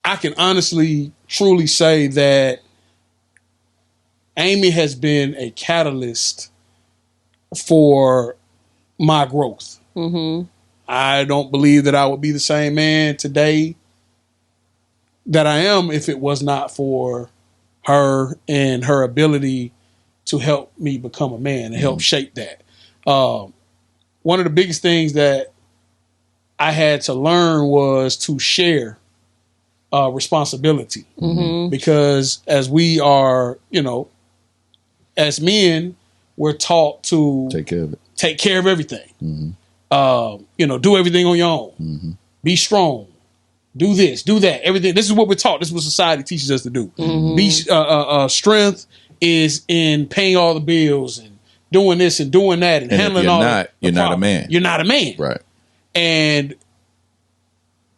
I can honestly, truly say that Amy has been a catalyst for my growth. Mm-hmm. I don't believe that I would be the same man today that I am if it was not for her and her ability to help me become a man and help shape that. One of the biggest things that I had to learn was to share responsibility. Mm-hmm. Because as we are, as men, we're taught to Take care of it. take care of everything. Mm-hmm. Do everything on your own. Mm-hmm. Be strong. Do this, do that. Everything. This is what we're taught. This is what society teaches us to do. Mm-hmm. Be strength is in paying all the bills and doing this and doing that and handling all. You're not a man. You're not a man. Right. And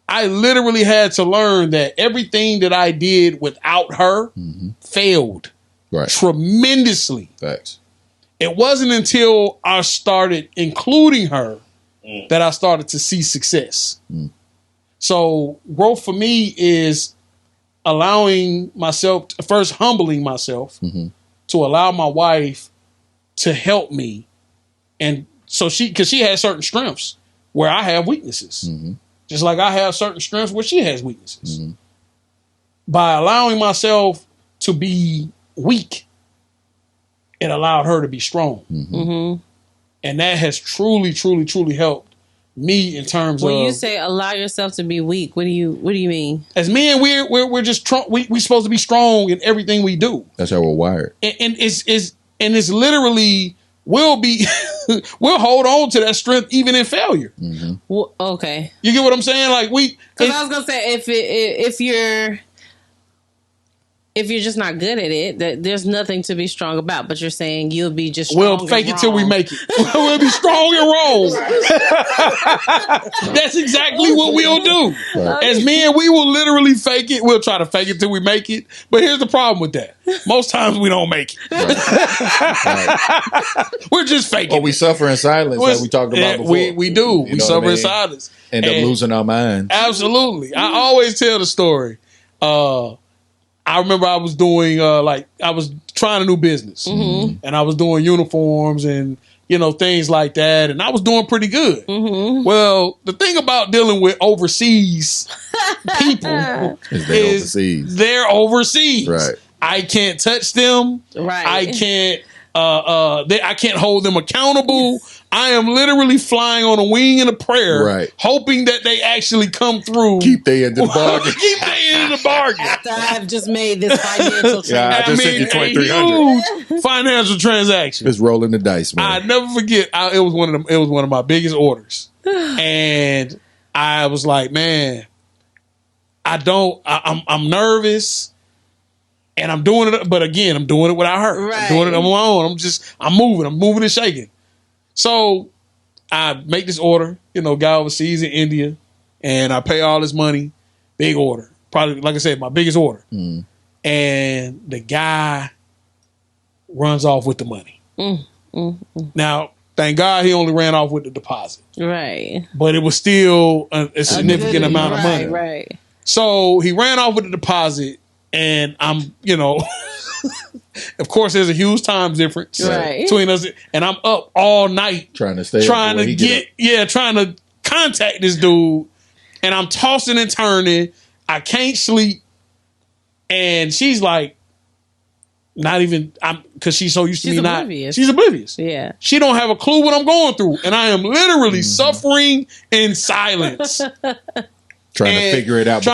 I literally had to learn that everything that I did without her failed Right. tremendously. Facts. It wasn't until I started including her that I started to see success. So growth for me is allowing myself, first humbling myself to allow my wife to help me. And so because she has certain strengths where I have weaknesses. Just like I have certain strengths where she has weaknesses. By allowing myself to be weak, it allowed her to be strong. And that has truly, truly, truly helped me in terms of. When you say allow yourself to be weak, what do you mean? As men, we're just we're supposed to be strong in everything we do. That's how we're wired. And it's literally we'll hold on to that strength even in failure. Well, okay. You get what I'm saying? Like because I was gonna say if you're just not good at it, that there's nothing to be strong about. But you're saying you'll be just strong. We'll fake it till we make it. We'll be strong and wrong. That's exactly what we'll do. Right. As men, we will literally fake it. We'll try to fake it till we make it. But here's the problem with that. Most times we don't make it. Right. We're just faking. Or we suffer in silence, like we talked about before. We do. We suffer in silence. End up losing our minds. Absolutely. I always tell the story. I remember I was doing I was trying a new business, and I was doing uniforms and things like that, and I was doing pretty good. Well, the thing about dealing with overseas people is they're overseas. Right. I can't touch them. Right. I can't. I can't hold them accountable. I am literally flying on a wing and a prayer, right, hoping that they actually come through. Keep their end of the bargain. Keep their end of the bargain. After I've just made this financial transaction. Yeah, I just sent you $2,300. Huge financial transaction. Just rolling the dice, man. I never forget. It was one of my biggest orders, and I was like, man, I'm nervous. And I'm doing it, but again, I'm doing it without her. Right. I'm doing it on my own. I'm moving and shaking. So I make this order, guy overseas in India, and I pay all this money, big order. Probably, like I said, my biggest order. And the guy runs off with the money. Now, thank God he only ran off with the deposit. Right. But it was still a significant amount of money. Right. So he ran off with the deposit. And I'm, of course, there's a huge time difference between us. And I'm up all night trying to contact this dude. And I'm tossing and turning. I can't sleep. And she's like, not even, because she's so used to me oblivious. She's oblivious. Yeah. She don't have a clue what I'm going through. And I am literally suffering in silence. Trying to figure it out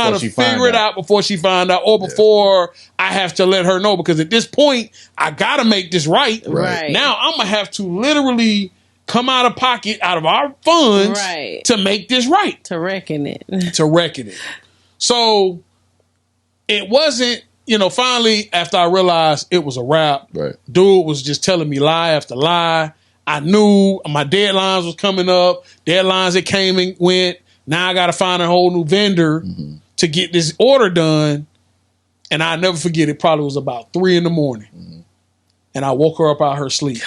before she find out, or before I have to let her know, because at this point I gotta make this right. Right. Now I'm gonna have to literally come out of our funds to make this right. To reckon it. So it wasn't, finally after I realized it was a wrap, dude was just telling me lie after lie. I knew my deadlines was coming up, deadlines that came and went. Now I got to find a whole new vendor to get this order done. And I'll never forget, it probably was about 3 a.m. And I woke her up out of her sleep.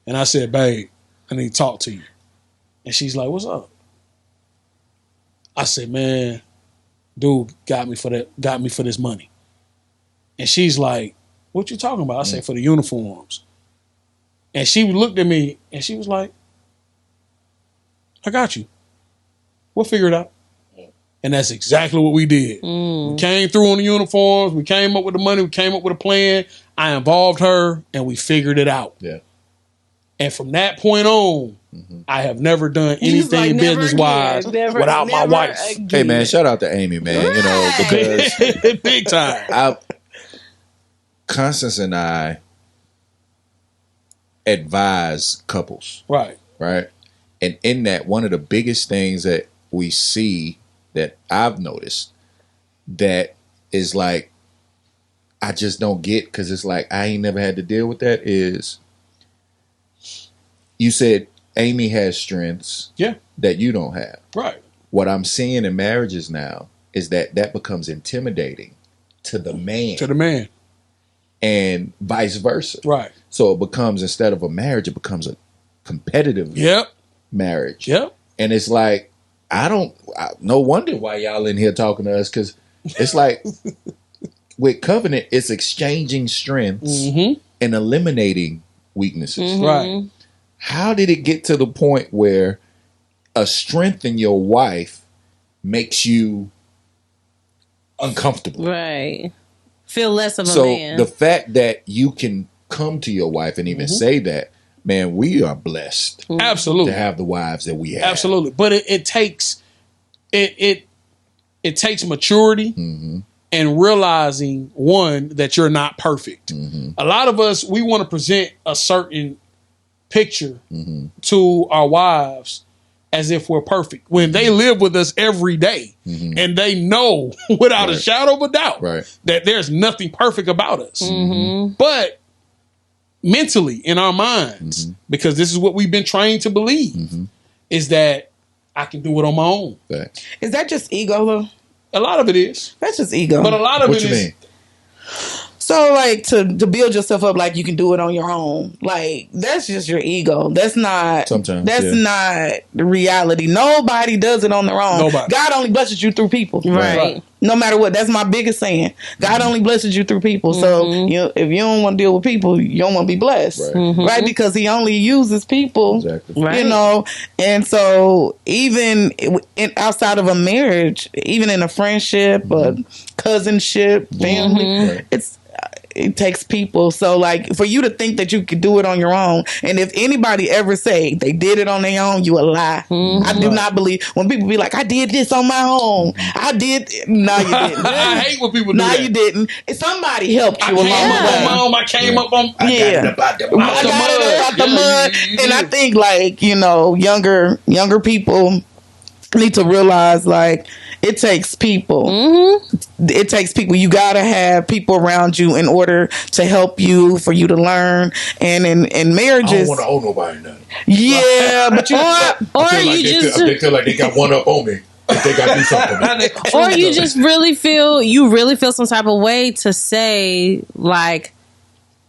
And I said, babe, I need to talk to you. And she's like, what's up? I said, man, dude got me for this money. And she's like, what you talking about? I say, for the uniforms. And she looked at me and she was like, I got you. We'll figure it out. And that's exactly what we did. We came through on the uniforms. We came up with the money. We came up with a plan. I involved her and we figured it out. Yeah. And from that point on, I have never done anything business-wise without my wife. Again. Hey, man, shout out to Amy, man. Right. You know, because big time. Constance and I advise couples. Right. Right. And in that, one of the biggest things that we see that I've noticed that is like, I just don't get, because it's like, I ain't never had to deal with that, is you said Amy has strengths that you don't have. Right. What I'm seeing in marriages now is that becomes intimidating to the man. To the man. And vice versa. Right. So it becomes, instead of a marriage, it becomes a competitive marriage. Yep. And it's like, no wonder why y'all in here talking to us, because it's like, with covenant, it's exchanging strengths and eliminating weaknesses. Right. How did it get to the point where a strength in your wife makes you uncomfortable? Right. Feel less of a man. So the fact that you can come to your wife and even say that, man, we are blessed. Absolutely. To have the wives that we have. Absolutely. But it takes it takes maturity and realizing, one, that you're not perfect. A lot of us, we want to present a certain picture to our wives as if we're perfect, when they live with us every day and they know without a shadow of a doubt that there's nothing perfect about us. But mentally, in our minds, because this is what we've been trained to believe, is that I can do it on my own. Is that just ego, though? A lot of it is. That's just ego. But a lot of what it you is. mean? So, like, to build yourself up like you can do it on your own, like, that's just your ego. That's not. Sometimes that's not the reality. Nobody does it on their own. Nobody. God only blesses you through people. Right. No matter what. That's my biggest saying. God only blesses you through people. So, if you don't want to deal with people, you don't want to be blessed. Right? Because he only uses people. Exactly. Right. You know? And so, even outside of a marriage, even in a friendship, a cousinship, family, it takes people. So, like, for you to think that you could do it on your own, and if anybody ever say they did it on their own, you a lie. I do not believe when people be like, I did this on my own. I did. No, you didn't. I hate when people do that. No, you didn't. Somebody helped you along the way. I came up on. I got it about the mud. And I think, like, you know, younger people need to realize, like, it takes people. It takes people. You gotta have people around you in order to help you, for you to learn. And in marriages, I don't want to owe nobody nothing. Yeah, but you they feel like they got one up on me. They got to do something. Or you just really feel some type of way to say, like,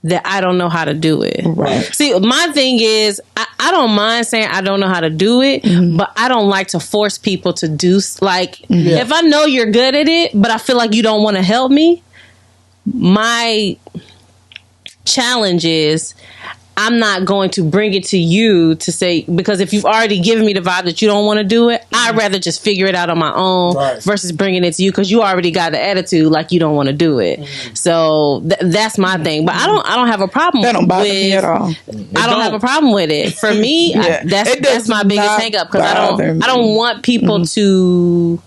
that I don't know how to do it. Right. See, my thing is, I don't mind saying I don't know how to do it, but I don't like to force people to do, like, if I know you're good at it, but I feel like you don't want to help me, my challenge is, I'm not going to bring it to you to say, because if you've already given me the vibe that you don't want to do it, I'd rather just figure it out on my own versus bringing it to you, because you already got the attitude like you don't want to do it. So that's my thing. But I don't have a problem. That don't bother me at all. I don't have a problem with it. For me, that's my biggest hang up, because I don't want people to.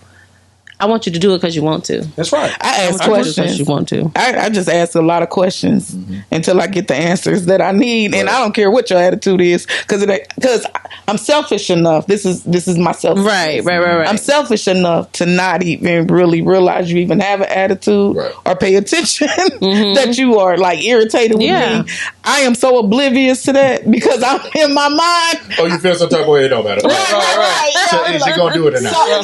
I want you to do it because you want to. That's right. I ask questions. You want to. I just ask a lot of questions until I get the answers that I need, and I don't care what your attitude is, because I'm selfish enough. This is my selfish. Right. I'm selfish enough to not even really realize you even have an attitude or pay attention that you are, like, irritated with me. I am so oblivious to that because I'm in my mind. Oh, you feel some type of way? It don't matter. Right. So is you gonna do it or not? So I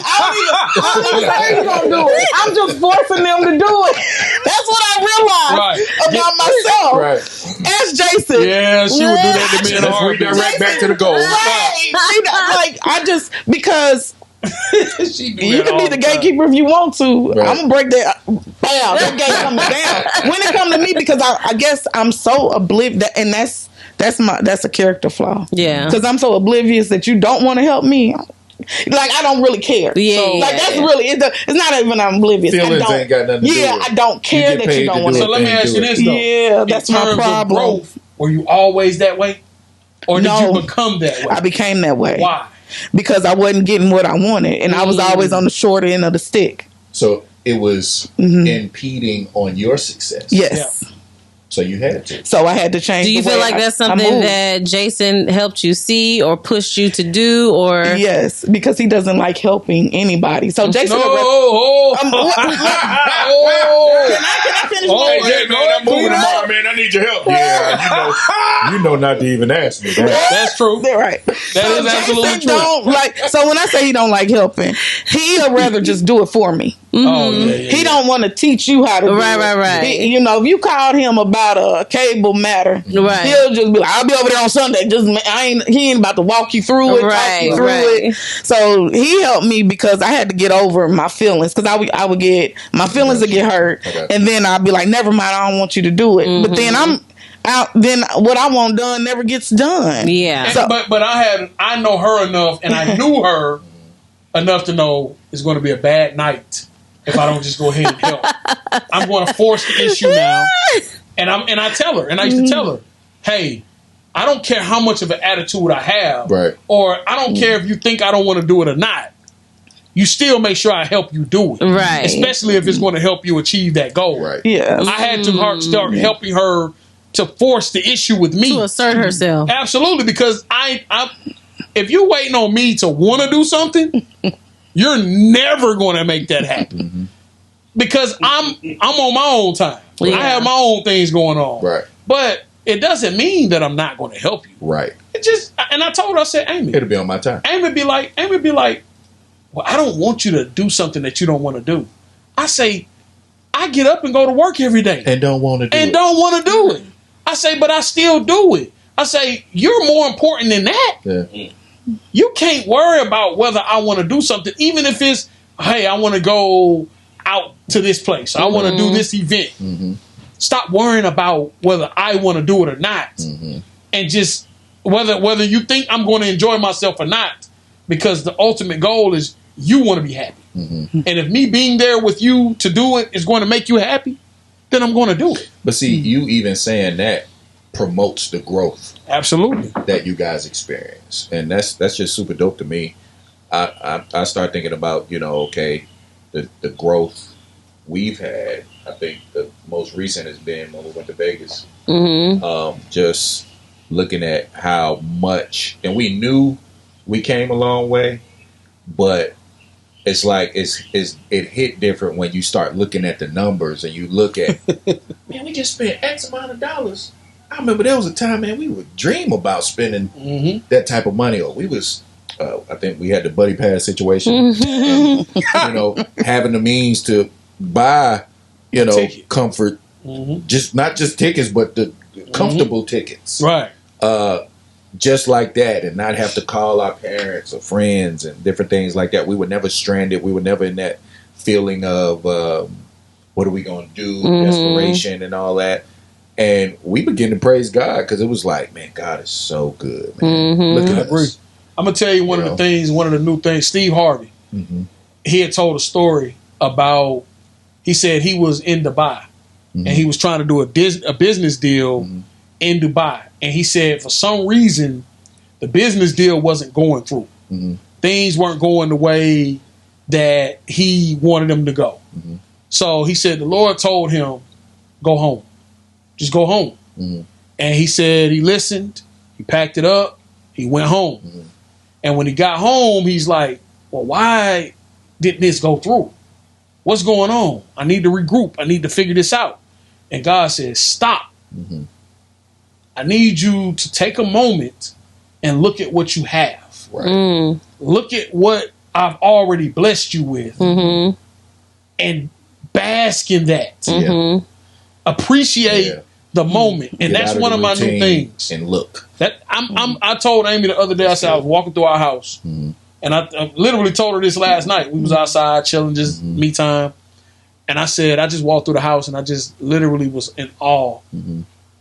don't even say you gonna do it. I'm just forcing them to do it. That's what I realized about myself. Right. Ask Jason. Yeah, she would do that to me in a Let's heartbeat. redirect back to the goal. Right. Like, because You can be the gatekeeper if you want to. Right. I'm gonna break that. Bam, that gate coming down when it comes to me, because I guess I'm so oblivious, and that's a character flaw. Yeah, because I'm so oblivious that you don't want to help me. Like, I don't really care. Yeah, so, like, that's really it's not even I'm oblivious. Feelings ain't got nothing to do with it. I don't care that you don't want to. So let me ask you this though. Yeah, that's my problem. Growth, were you always that way, or did you become that way? I became that way. Why? Because I wasn't getting what I wanted, and I was always on the short end of the stick. So it was impeding on your success. Yes. Yeah. So you had to. So I had to change. Do you feel like that's something that Jason helped you see or pushed you to do, or? Yes, because he doesn't like helping anybody. So Jason, can I finish? Hey, man, I'm moving tomorrow, man. I need your help. Yeah, you know not to even ask me that. That's true. They're right. That is absolutely true. So when I say he don't like helping, he'll rather just do it for me. Oh, he don't want to teach you how to do it. Right. He, if you called him about a cable matter, he'll just be like, "I'll be over there on Sunday." He ain't about to walk you through it, talk you through it. So he helped me because I had to get over my feelings, because I would get my feelings would get hurt, and then I'd be like, "Never mind, I don't want you to do it." But then I'm out. Then what I want done never gets done. Yeah. So, but I know her enough, and I knew her enough to know it's going to be a bad night if I don't just go ahead and help. I'm going to force the issue now. And I tell her, and I used to tell her, hey, I don't care how much of an attitude I have, or I don't care if you think I don't want to do it or not. You still make sure I help you do it, right? Especially if it's going to help you achieve that goal, right? Yeah, I had to start helping her to force the issue with me, to assert herself. Absolutely, because I if you're waiting on me to want to do something, you're never going to make that happen. Because I'm on my own time. Yeah. I have my own things going on. Right. But it doesn't mean that I'm not going to help you. Right. It just, and I told her, I said, Amy, it'll be on my time. Amy be like, well, I don't want you to do something that you don't want to do. I say, I get up and go to work every day. And don't want to do it. And don't want to do it. I say, but I still do it. I say, you're more important than that. Yeah. You can't worry about whether I want to do something, even if it's, hey, I want to go out to this place. I want to do this event. Stop worrying about whether I want to do it or not. And just whether you think I'm going to enjoy myself or not, because the ultimate goal is you want to be happy. And if me being there with you to do it is going to make you happy, then I'm going to do it. But see, you even saying that promotes the growth. Absolutely. That you guys experience. And that's just super dope to me. I start thinking about, the growth we've had. I think the most recent has been when we went to Vegas. Just looking at how much, and we knew we came a long way, but it's like it hit different when you start looking at the numbers and you look at, man, we just spent X amount of dollars. I remember there was a time, man, we would dream about spending that type of money. Or we was, I think we had the buddy pass situation, and, having the means to buy, comfort, not just tickets, but the comfortable tickets, right? Just like that, and not have to call our parents or friends and different things like that. We were never stranded. We were never in that feeling of what are we going to do, desperation, and all that. And we began to praise God because it was like, man, God is so good, man. Look at us. I'm gonna tell you one of the new things. Steve Harvey, he had told a story about. He said he was in Dubai and he was trying to do a business deal in Dubai, and he said for some reason the business deal wasn't going through. Things weren't going the way that he wanted them to go. So he said the Lord told him, "Go home, just go home." And he said he listened, he packed it up, he went home. And when he got home, he's like, well, why didn't this go through? What's going on? I need to regroup. I need to figure this out. And God says, stop. I need you to take a moment and look at what you have. Right. Look at what I've already blessed you with. And bask in that. Appreciate the moment. And that's one of my new things. And look. That I told Amy the other day, I said I was walking through our house and And I literally told her this last night. We was outside chilling, just me time. And I said, I just walked through the house and I just literally was in awe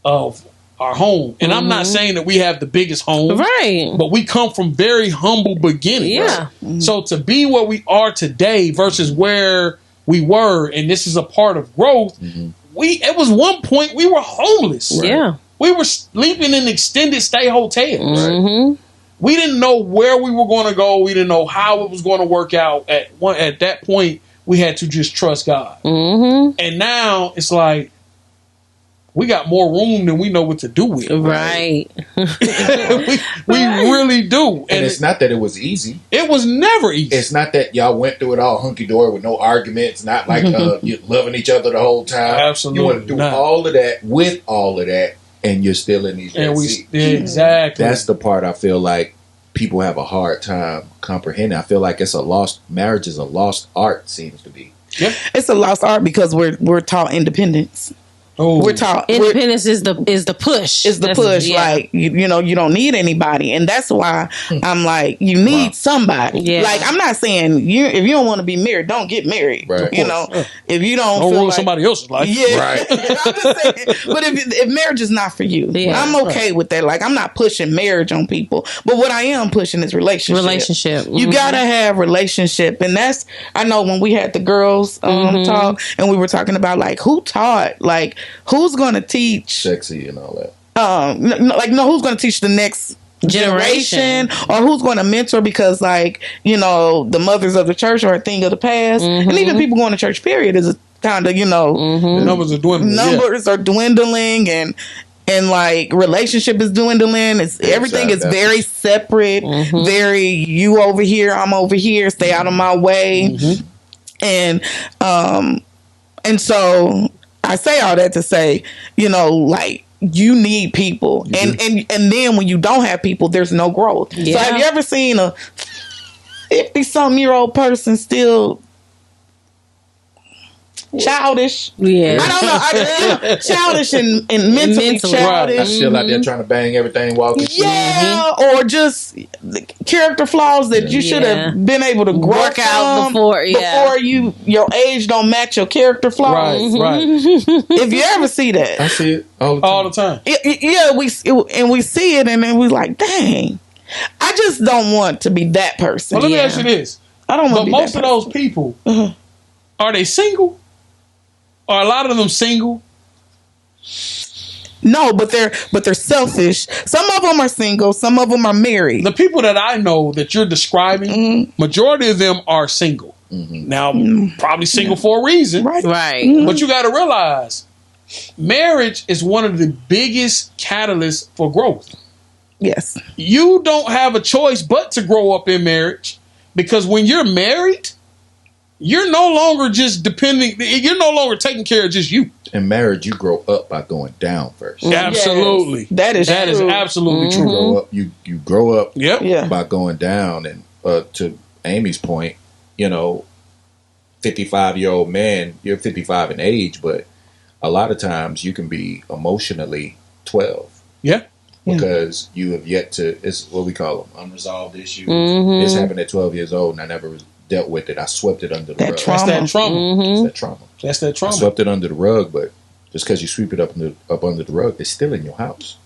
of our home. And I'm not saying that we have the biggest home. Right. But we come from very humble beginnings. Yeah. Right? So to be where we are today versus where we were, and this is a part of growth, it was one point we were homeless. Right? Yeah. We were sleeping in extended stay hotels. Right? We didn't know where we were going to go. We didn't know how it was going to work out. At that point, we had to just trust God. And now it's like we got more room than we know what to do with. Right. we really do. And it's not that it was easy. It was never easy. It's not that y'all went through it all hunky-dory with no arguments, not like you're loving each other the whole time. Absolutely. You went through all of that with all of that, and you're still in these exactly. That's the part I feel like people have a hard time comprehending. I feel like marriage is a lost art, seems to be. Yeah. It's a lost art because we're taught independence. Oh. We're taught independence is the push. Is the push. Like you don't need anybody, and that's why I'm like you need somebody. Yeah. Like I'm not saying if you don't want to be married, don't get married. Right. You know, if you don't ruin like, somebody else's life. Yeah. Right. I'm just saying, but if marriage is not for you, I'm okay with that. Like I'm not pushing marriage on people, but what I am pushing is relationship. You gotta have relationship, and that's I know when we had the girls talk, and we were talking about like who taught like. Who's going to teach sexy and all that? Who's going to teach the next generation, or who's going to mentor? Because, like, the mothers of the church are a thing of the past, and even people going to church. Period is kind of numbers are dwindling. Numbers are dwindling, and like relationship is dwindling. Everything is very separate. Very you over here, I'm over here. Stay out of my way, and so. I say all that to say, like you need people, and then when you don't have people, there's no growth. Yeah. So have you ever seen a 50-something-year-old person still childish? Yeah, I don't know. Childish and mentally childish. Right. Still out there trying to bang everything, walking. Yeah, or just character flaws that you should have been able to work out before your age don't match your character flaws. Right. If you ever see that, I see it all the time. We see it, and then we like, dang, I just don't want to be that person. Well, let me ask you this: I don't want to be most that of those people are they single? Are a lot of them single? No, but they're selfish. Some of them are single. Some of them are married. The people that I know that you're describing, majority of them are single. Now, probably single for a reason. Right. But you got to realize, marriage is one of the biggest catalysts for growth. Yes. You don't have a choice but to grow up in marriage, because when you're married, you're no longer just depending. You're no longer taking care of just you. In marriage, you grow up by going down first. Absolutely, yes. That is absolutely true. You grow up. Yep. By going down, and to Amy's point, 55-year-old man, you're 55 in age, but a lot of times you can be emotionally 12. Yeah. Because you have yet to. It's what we call them unresolved issues. It's happened at 12 years old, and I never dealt with it. I swept it under the rug. That's that trauma. That's that trauma. I swept it under the rug, but just because you sweep it up under the rug, it's still in your house.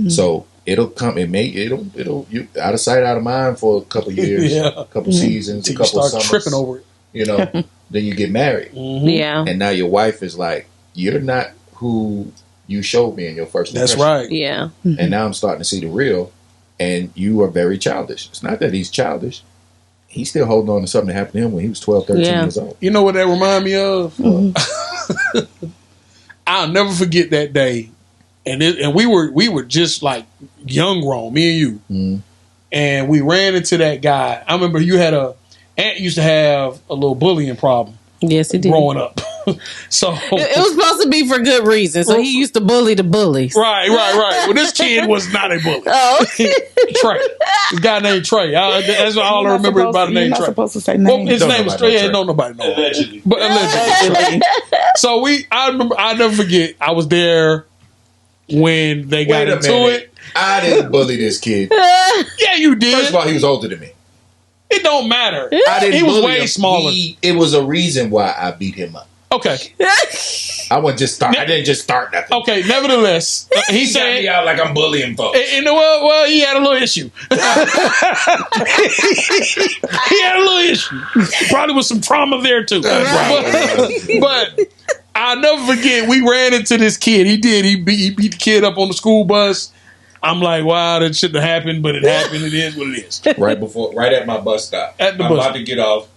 So it'll come. It'll you out of sight, out of mind for a couple years, a couple seasons, a couple summers. Tripping over it. Then you get married. Yeah, and now your wife is like, you're not who you showed me in your first impression. That's right. Yeah, and now I'm starting to see the real, and you are very childish. It's not that he's childish. He's still holding on to something that happened to him when he was 12, 13 years old. You know what that remind me of? I'll never forget that day. And we were just like young grown, me and you. And we ran into that guy. I remember Aunt used to have a little bullying problem. Yes, he did. Growing up. So it was supposed to be for good reason. So he used to bully the bullies. Right. Well, this kid was not a bully. Oh, okay. Trey. This guy named Trey. That's all I remember about the name Trey. You're not supposed to say names. Well, his name was Trey. No, nobody knows. Allegedly. But allegedly. So I remember, I'll never forget, I was there when they got into it. I didn't bully this kid. Yeah, you did. First of all, he was older than me. It don't matter. He was way smaller. It was a reason why I beat him up. Okay. I didn't just start nothing. Okay, nevertheless, he got said me out like I'm bullying folks. Well, he had a little issue. He had a little issue. Probably with some trauma there too. But I'll never forget, we ran into this kid. He beat the kid up on the school bus. I'm like, wow, that shouldn't have happened, but it happened. It is what it is. Right at my bus stop. I'm about to get off.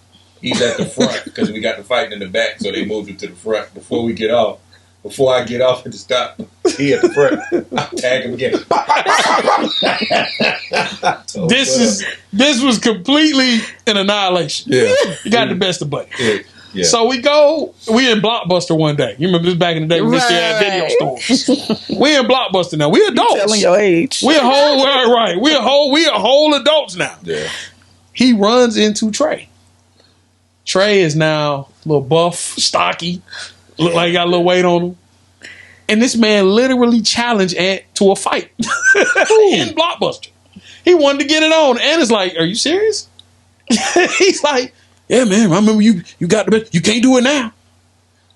He's at the front because we got the fighting in the back, so they moved him to the front. Before I get off at the stop, he at the front. I tag him again. This was completely an annihilation. Yeah, you got the best of buddies. Yeah. So we in Blockbuster one day. You remember this back in the day when we used to have video stores. We in Blockbuster now. We adults. You're telling your age. We a whole adults now. Yeah. He runs into Trey. Trey is now a little buff, stocky, look like he got a little weight on him. And this man literally challenged Ant to a fight in Blockbuster. He wanted to get it on. Ant is like, are you serious? He's like, yeah, man, I remember you got the best. You can't do it now.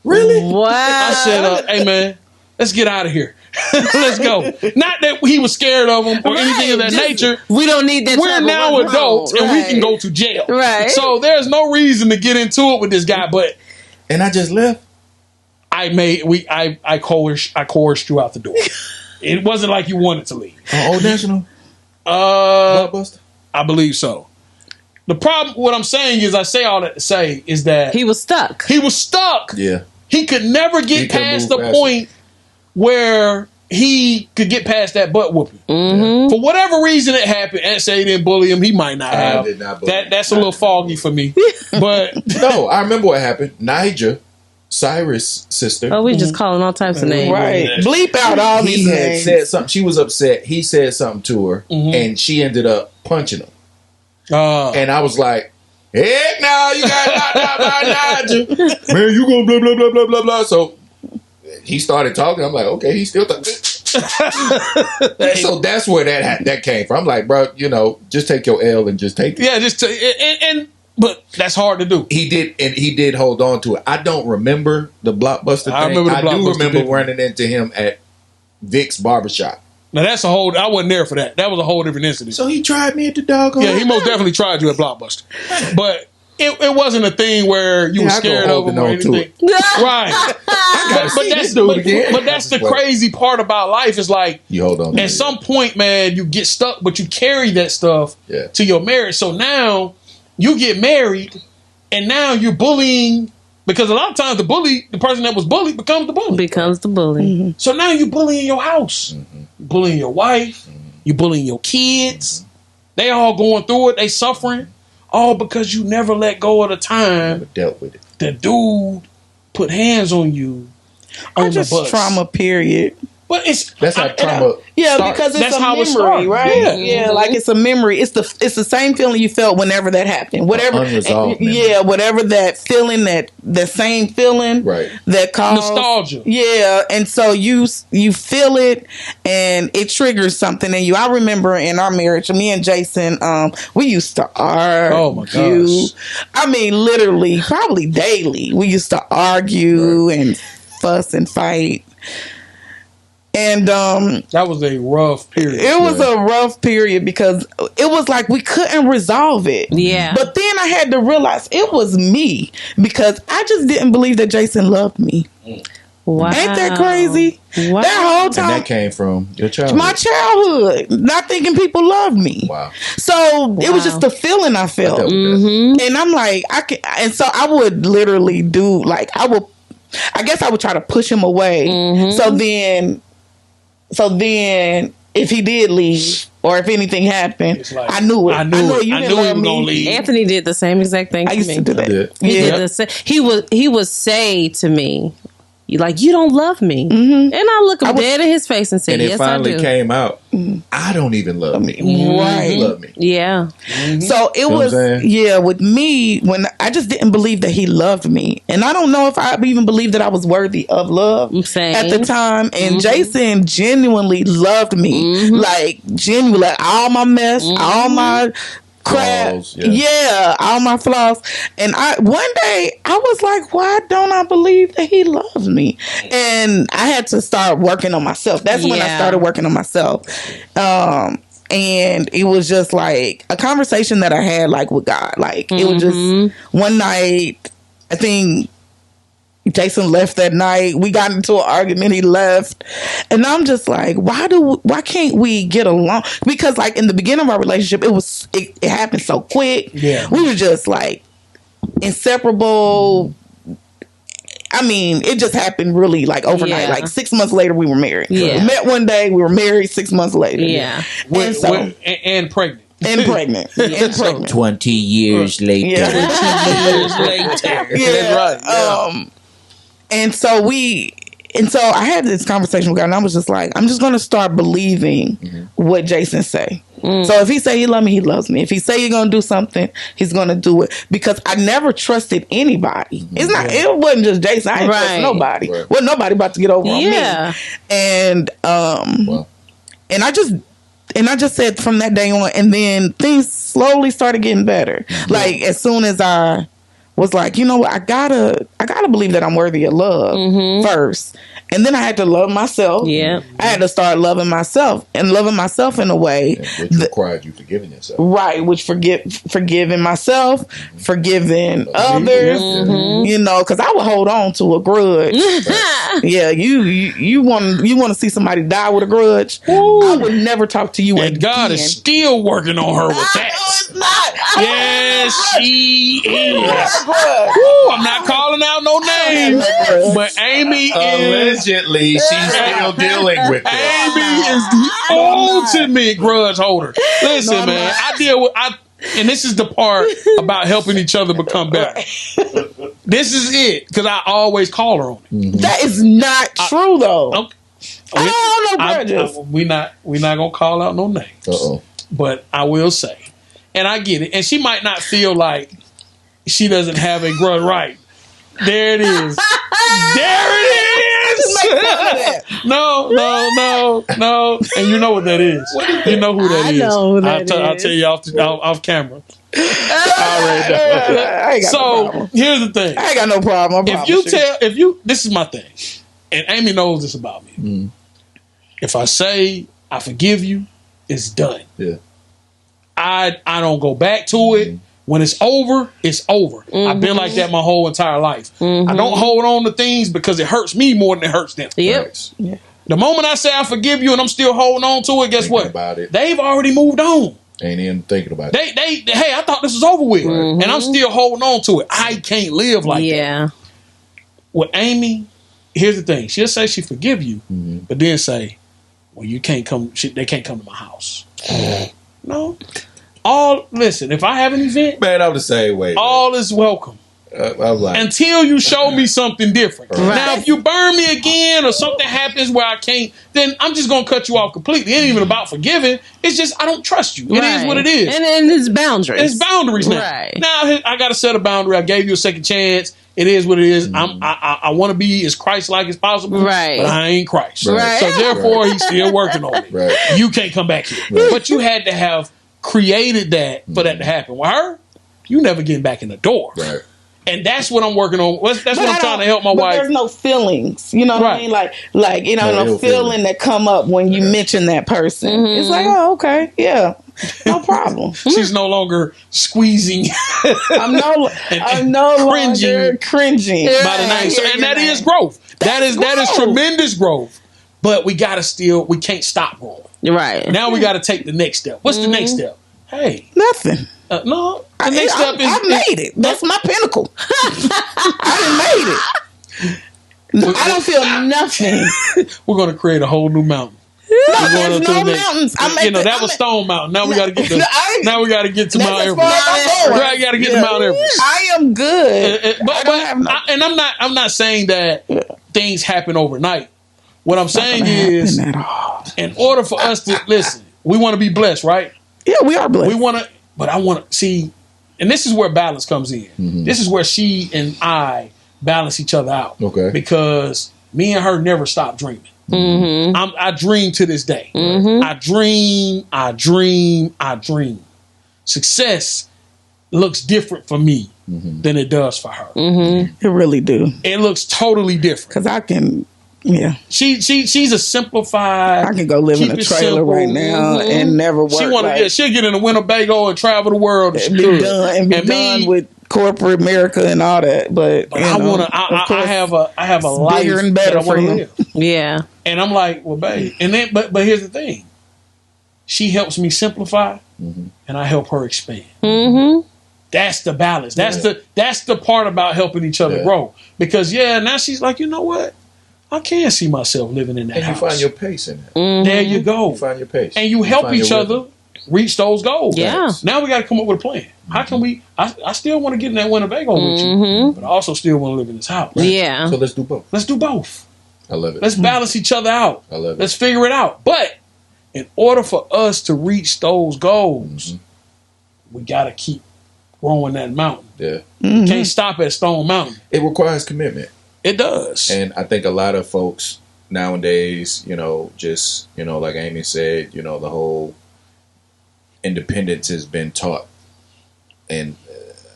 Really? Wow. I said, hey, man, let's get out of here. Let's go. Not that he was scared of him or anything of that nature. We don't need that. We're now adults and we can go to jail. Right. So there's no reason to get into it with this guy. But and I just left. I coerced you out the door. It wasn't like you wanted to leave. Old National. Blockbuster. I believe so. The problem, what I'm saying is, I say all that to say is that he was stuck. Yeah. He could never get past the point where he could get past that butt whooping. Mm-hmm. For whatever reason it happened, and say he didn't bully him, he might not have. Did not That's a little foggy for me. But no, I remember what happened. Nija, Cyrus' sister. Oh, we just calling all types of names. Right. Bleep out all these He had names. said something. She was upset. He said something to her, and she ended up punching him. And I was like, heck no, you got knocked out by Nigel. Man, you gonna blah, blah, blah, blah, blah, blah. So he started talking. I'm like, okay, he's still talking. So that's where that came from. I'm like, bro, just take your L and just take it. Yeah, but that's hard to do. He did hold on to it. I don't remember the Blockbuster thing. I do remember running into him at Vic's barbershop. Now I wasn't there for that. That was a whole different incident. So he tried me at the doggone. Yeah, he most definitely tried you at Blockbuster. But it wasn't a thing where you were scared of him or anything. Right. But that's the crazy part about life is like, you hold on. At some point, man, you get stuck, but you carry that stuff to your marriage. So now you get married and now you're bullying. Because a lot of times the person that was bullied becomes the bully. Mm-hmm. So now you're bullying your house. Mm-hmm. You're bullying your wife. Mm-hmm. You're bullying your kids. Mm-hmm. They all going through it. They suffering. All because you never let go of the time. Never dealt with it. The dude put hands on you on the bus. Trauma, period. But that's how trauma. Because it's a memory, right? Yeah, like it's a memory. It's the same feeling you felt whenever that happened. Whatever, unresolved. Whatever that feeling, the same feeling, right? That caused nostalgia. Yeah, and so you feel it, and it triggers something in you. I remember in our marriage, me and Jason, we used to argue. Oh my gosh! I mean, literally, probably daily. We used to argue and fuss and fight. And that was a rough period. It was a rough period because it was like we couldn't resolve it. Yeah. But then I had to realize it was me because I just didn't believe that Jason loved me. Wow. Ain't that crazy? Wow. That whole time. And that came from your childhood. My childhood. Not thinking people loved me. Wow. So it was just the feeling I felt. Mm-hmm. And I'm like, so I would literally do I guess I would try to push him away. Mm-hmm. So then, if he did leave, or if anything happened, like, I knew it. I knew he was gonna leave. Anthony did the same exact thing. I used to do that. He did the same. He would say to me, "You don't love me," and I look him dead in his face and say, and "Yes, I do." And it finally came out. I don't even love me. Right? You love me. Yeah. Mm-hmm. So it was. With me, when I just didn't believe that he loved me, and I don't know if I even believed that I was worthy of love at the time. And Jason genuinely loved me, like genuinely, all my mess, all my flaws. All my flaws. And one day I was like, why don't I believe that he loves me? And I had to start working on myself. That's when I started working on myself. And it was just like a conversation that I had like with God. Like it was just one night, I think Jason left that night. We got into an argument. He left. And I'm just like, why can't we get along? Because like in the beginning of our relationship, it happened so quick. Yeah. We were just like inseparable. I mean, it just happened really like overnight. Yeah. Like 6 months later, we were married. Yeah. We met one day, we were married 6 months later. Yeah. And pregnant. And pregnant. And pregnant. 20 years later. Yeah. 20 years later. Yeah. That's right. Yeah. And so I had this conversation with God, and I was just like, I'm just going to start believing what Jason say. So if he say he love me, he loves me. If he say he's going to do something, he's going to do it. Because I never trusted anybody. It wasn't just Jason. I didn't trust nobody. Right. Wasn't nobody about to get over on me. And and I just said from that day on, and then things slowly started getting better. Like as soon as I was like, you know what, I gotta believe that I'm worthy of love first. And then I had to love myself. Yeah. I had to start loving myself and loving myself in a way which required you forgiving yourself. Right, which forgiving myself, forgiving others, you know, because I would hold on to a grudge. Yeah, you want to see somebody die with a grudge? I would never talk to you and again. God is still working on her with that. No, it's not. Yes, she is. Woo, I'm not calling out no names, but Amy is. Allegedly, she's still dealing with it. Amy is the ultimate grudge holder. Listen, man, and this is the part about helping each other become better. This is it, because I always call her on it. That is not true, though. I don't know grudges. We're not gonna call out no names. But I will say, and I get it, and she might not feel like she doesn't have a grudge. Right there, it is. There it is. No. And you know what that is. You know who that is. I'll tell you off camera. So here's the thing. I ain't got no problem. This is my thing, and Amy knows this about me. If I say I forgive you, it's done. Yeah. I don't go back to it. When it's over, it's over. I've been like that my whole entire life. I don't hold on to things because it hurts me more than it hurts them. Yep. Yeah. The moment I say I forgive you and I'm still holding on to it, guess what? About it. They've already moved on. Ain't even thinking about it. Hey, I thought this was over with. And I'm still holding on to it. I can't live like that. With Amy, here's the thing. She'll say she forgive you, but then say, well, you can't come. They can't come to my house. No. Listen, if I have an event, man, I'm the same way. All is welcome. I'm like, until you show me something different. Right. Now, if you burn me again or something happens where I can't, then I'm just going to cut you off completely. It ain't even about forgiving. It's just I don't trust you. It is what it is. And it's boundaries. It's boundaries now. Right. Now, I got to set a boundary. I gave you a second chance. It is what it is. I want to be as Christ-like as possible, right? But I ain't Christ. Right. So therefore, he's still working on it. Right. You can't come back here. Right. But you had to have created that for that to happen. With her, you never getting back in the door. Right. And that's what I'm working on. That's what I'm trying to help my wife. There's no feelings, you know what I mean? Like you know, no feeling that come up when you mention that person. Mm-hmm. It's like, oh, okay, yeah, no problem. She's no longer squeezing. I'm no longer cringing by the name. So, and that is growth. That is tremendous growth. But we can't stop growing. Right. Now we got to take the next step. What's the next step? Hey, nothing. No, the next step is I made it. That's my pinnacle. I done made it. I don't feel nothing. We're going to create a whole new mountain. No, there's no mountains. That was Stone Mountain. Now we got to get to. Now we got to get to Mount Everest. Right, got to get to Mount Everest. I am good, I'm not saying that things happen overnight. What I'm saying is, in order for us to listen, we want to be blessed, right? Yeah, we are blessed. We want to, but I want to see, and this is where balance comes in. Mm-hmm. This is where she and I balance each other out. Okay. Because me and her never stop dreaming. Mm-hmm. I dream to this day. Mm-hmm. I dream. success looks different for me than it does for her. It really do. It looks totally different. Because I can, yeah. She's a simplified. I can go live in a trailer right now and never work. She'll get in a Winnebago and travel the world and be done with corporate America and all that. But I have a life bigger and better for him. Yeah. And I'm like, well, babe. And then, but here's the thing. She helps me simplify, and I help her expand. That's the balance. That's the part about helping each other grow. Because now she's like, you know what? I can see myself living in that house. You find your pace in it. There you go. You find your pace. And you help each other reach those goals. Yeah. Now we got to come up with a plan. How can we? I still want to get in that Winnebago with you, but I also still want to live in this house. Yeah. So let's do both. Let's do both. I love it. Let's balance each other out. I love it. Let's figure it out. But in order for us to reach those goals, we got to keep growing that mountain. Yeah. You can't stop at Stone Mountain. It requires commitment. It does. And I think a lot of folks nowadays, just, like Amy said, the whole independence has been taught. And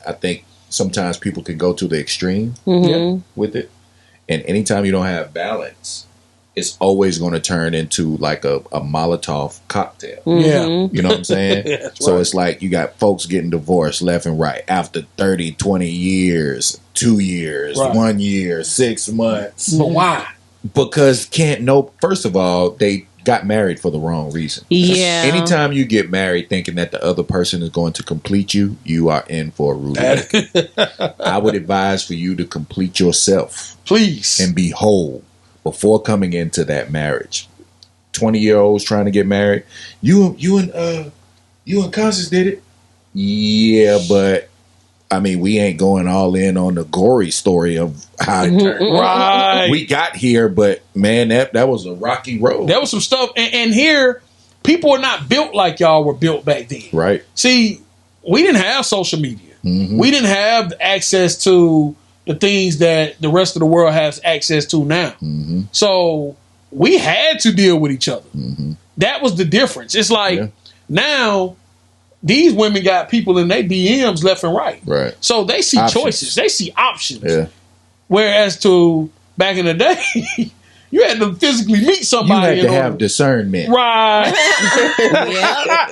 I think sometimes people can go to the extreme with it. And anytime you don't have balance, it's always going to turn into like a Molotov cocktail. Yeah. You know what I'm saying? So it's like you got folks getting divorced left and right after 30, 20 years, 2 years, 1 year, 6 months. But why? Because first of all, they got married for the wrong reason. Yeah. Anytime you get married thinking that the other person is going to complete you, you are in for a rude awakening. I would advise for you to complete yourself. Please. And be whole before coming into that marriage. 20-year-olds trying to get married. You and Constance did it. Yeah, but I mean, we ain't going all in on the gory story of how it turned. Right. We got here, but man, that was a rocky road. There was some stuff, and here people are not built like y'all were built back then. Right. See, we didn't have social media. We didn't have access to the things that the rest of the world has access to now. So we had to deal with each other. That was the difference. It's like now these women got people in their DMs left and right. Right. So they see choices. They see options. Yeah. Whereas to back in the day, you had to physically meet somebody. You had to have discernment. Right.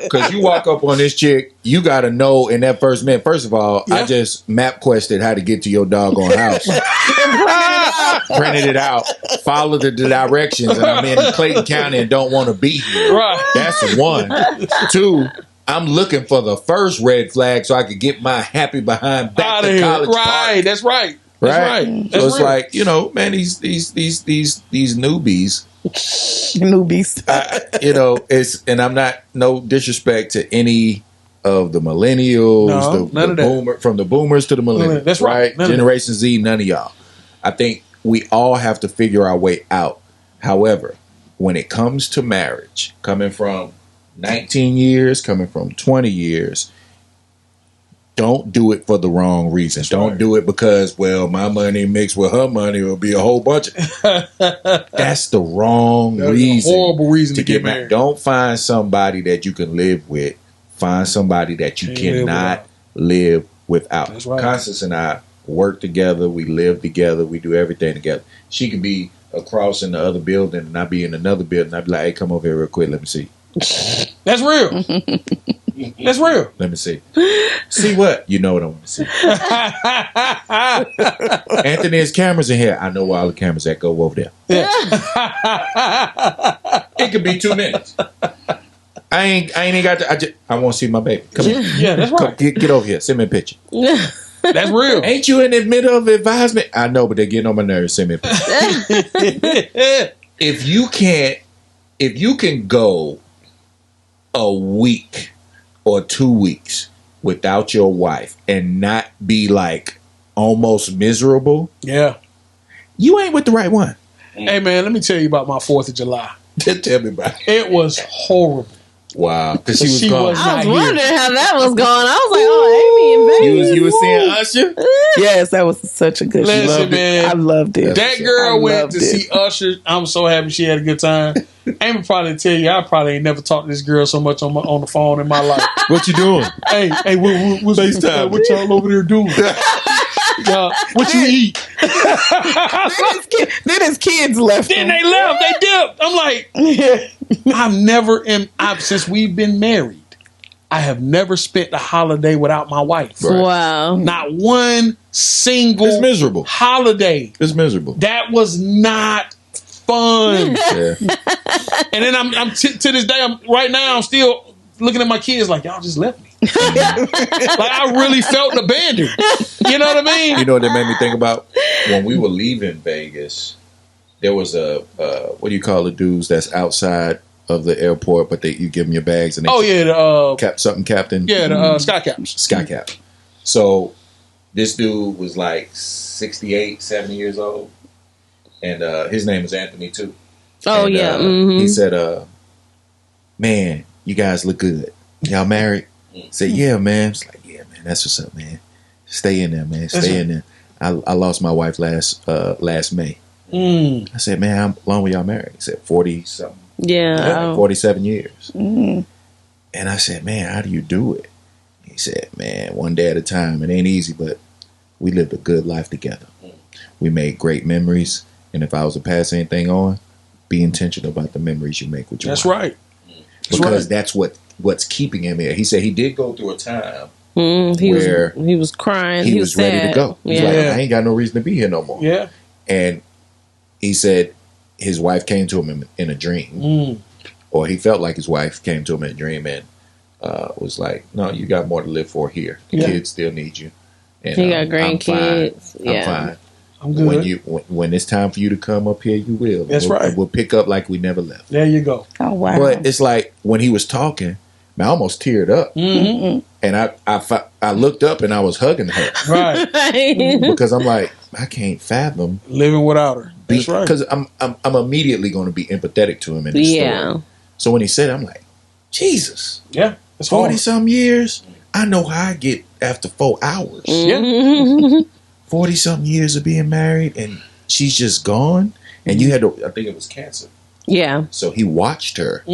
Because you walk up on this chick, you got to know in that first minute. First of all, I just map quested how to get to your doggone house. Printed it out. Followed the directions. And I'm in Clayton County and don't want to be here. Right. That's one. Two, I'm looking for the first red flag so I could get my happy behind back to College Park. Right. That's right. That's right. So it's like, man, these newbies. And I'm not, no disrespect to any of the millennials, from the boomers to the millennials. That's right. Generation Z, none of y'all. I think we all have to figure our way out. However, when it comes to marriage, coming from 19 years, coming from 20 years, don't do it for the wrong reasons. Don't do it because, my money mixed with her money will be a whole bunch of... That's the wrong reason. A horrible reason to get married. Don't find somebody that you can live with. Find somebody that you cannot live without. That's right. Constance and I work together. We live together. We do everything together. She can be across in the other building and I be in another building. I'd be like, hey, come over here real quick. Let me see. That's real. That's real. Let me see. See what? You know what I want to see. Anthony, there's cameras in here. I know where all the cameras at. Go over there. Yeah. It could be 2 minutes. I ain't got to. I want to see my baby. Come here. Yeah, that's right. Get over here. Send me a picture. That's real. Ain't you in the middle of advisement? I know, but they're getting on my nerves. Send me a picture. If you can go a week or 2 weeks without your wife and not be like almost miserable, you ain't with the right one. Hey man, let me tell you about my 4th of July. Tell me about it. It was horrible. Wow, because she was gone. I was wondering how that was going. I was like, oh, Amy in Vegas. You was seeing Usher? Yes, that was such a good show. Listen, man, I loved it. That girl went to see Usher. I'm so happy she had a good time. Amy probably tell you, I probably ain't never talked to this girl so much on the phone in my life. What you doing? Hey, what's FaceTime? What y'all over there doing? What you eat? Then his kids left. Then they left. They dipped. I'm like, since we've been married, I have never spent a holiday without my wife. Right. Wow. Not one single it's miserable. holiday. It's miserable. That was not fun. Yeah. And then I'm to this day, I'm still looking at my kids like, y'all just left me. Like I really felt abandoned. You know what I mean? You know what that made me think about? When we were leaving Vegas, there was a what do you call the dudes that's outside of the airport, but you give them your bags and they the captain. Yeah, the sky caps. Sky cap. So this dude was like 68, 70 years old, and his name is Anthony too. Oh, and, yeah. He said, man, you guys look good. Y'all married? I said, yeah, man. It's like, yeah, man, that's what's up, man. Stay in there, man. Stay in there. I lost my wife last May. I said, man, how long were y'all married? He said, 40-something. Yeah. 47 years. And I said, man, how do you do it? He said, man, one day at a time. It ain't easy, but we lived a good life together. We made great memories. And if I was to pass anything on, be intentional about the memories you make with your wife. Right. Because that's what's keeping him here. He said he did go through a time he was crying. He was ready to go. He's like, I ain't got no reason to be here no more. Yeah. And he said his wife came to him in a dream. Or he felt like his wife came to him in a dream and was like, no, you got more to live for here. The kids still need you. And he got grandkids. I'm fine. I'm good. When it's time for you to come up here, you will. That's right. We'll pick up like we never left. There you go. Oh, wow. But it's like when he was talking, I almost teared up. And I looked up and I was hugging her. Right. Because I'm like, I can't fathom living without her. That's right. Because I'm immediately going to be empathetic to him in the story. So when he said it, I'm like, Jesus. Yeah. It's 40-some years. I know how I get after 4 hours. Yeah. 40-something years of being married and she's just gone. And you had to, I think it was cancer. Yeah. So he watched her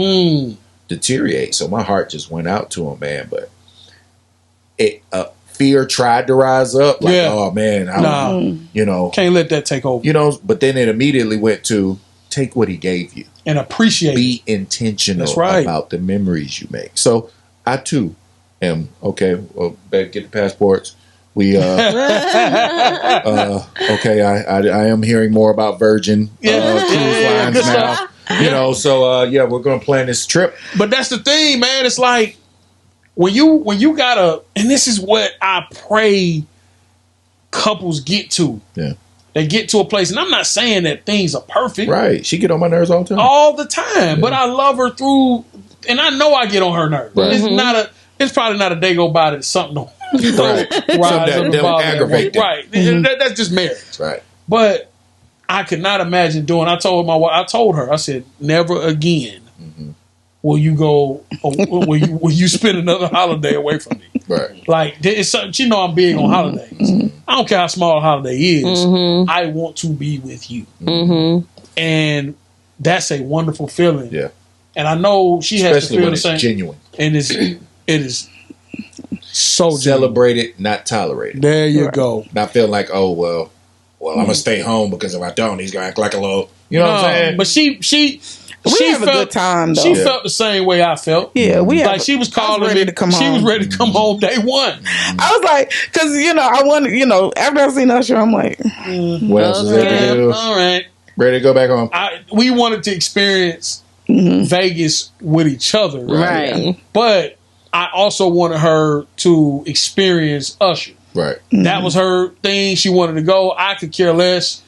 deteriorate. So my heart just went out to him, man. But fear tried to rise up. Like, oh, man. Can't let that take over. But then it immediately went to take what he gave you. And appreciate Be intentional about the memories you make. So I, too, am, okay, well, better get the passports. We I am hearing more about Virgin cruise lines now. So we're gonna plan this trip. But that's the thing, man. It's like when you gotta, and this is what I pray couples get to. Yeah. They get to a place, and I'm not saying that things are perfect. Right. She get on my nerves all the time. All the time. But I love her through, and I know I get on her nerves. Right. It's probably not a day go by that something don't aggravate them. Right. That's just marriage. Right. But I could not imagine doing. I told her, I said, never again will you go. Will you spend another holiday away from me? Right. Like it's something. She know I'm big on holidays. I don't care how small a holiday is. I want to be with you, and that's a wonderful feeling. Yeah. And I know she has to feel when the same. Genuine. And it is so celebrated, not tolerated. There you go. Not feeling like, oh well, I'm gonna stay home because if I don't, he's gonna act like a little. You know what I'm saying? But she have a good time though. She felt the same way I felt. Yeah, she was calling me to come home. She was ready to come home day one. I was like, because I wanted, after I seen Usher, I'm like, what else is there to do? All right, ready to go back home. We wanted to experience Vegas with each other, right? But I also wanted her to experience Usher. Right. That was her thing. She wanted to go. I could care less.